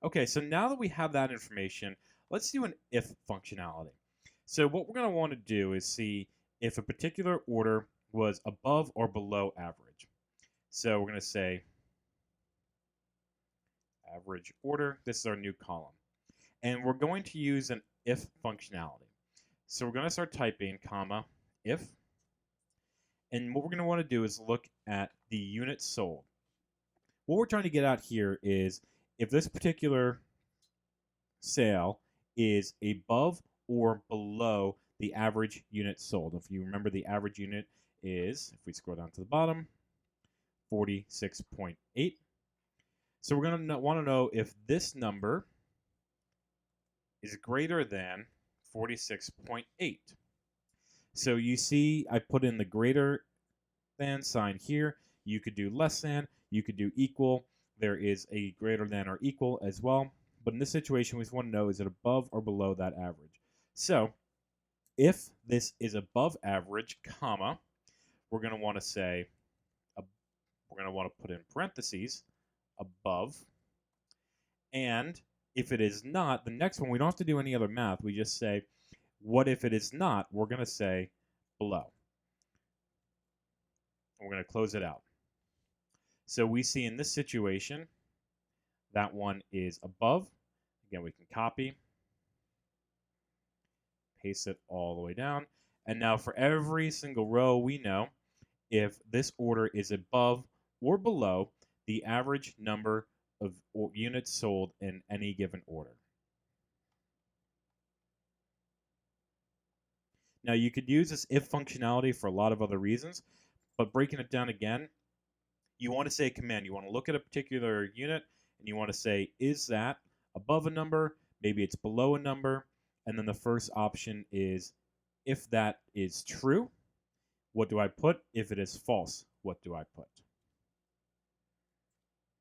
Okay, so now that we have that information, let's do an if functionality. So what we're going to want to do is see if a particular order was above or below average. So we're going to say average order. This is our new column. And we're going to use an if functionality. So we're going to start typing comma if. And what we're going to want to do is look at the units sold. What we're trying to get at here is if this particular sale is above or below the average unit sold. If you remember, the average unit is, if we scroll down to the bottom, 46.8. So we're going to want to know if this number is greater than 46.8. So you see I put in the greater than sign here. You could do less than, you could do equal. There is a greater than or equal as well. But in this situation, we just want to know, is it above or below that average? So if this is above average, comma, we're going to want to say, we're going to want to put in parentheses, above. And if it is not, the next one, we don't have to do any other math. We just say, what if it is not? We're going to say below. We're going to close it out. So we see in this situation, that one is above. Again, we can copy, paste it all the way down. And now for every single row, we know if this order is above or below the average number of units sold in any given order. Now you could use this if functionality for a lot of other reasons, but breaking it down again, you want to say a command. You want to look at a particular unit and you want to say, is that above a number? Maybe it's below a number. And then the first option is, if that is true, what do I put? If it is false, what do I put?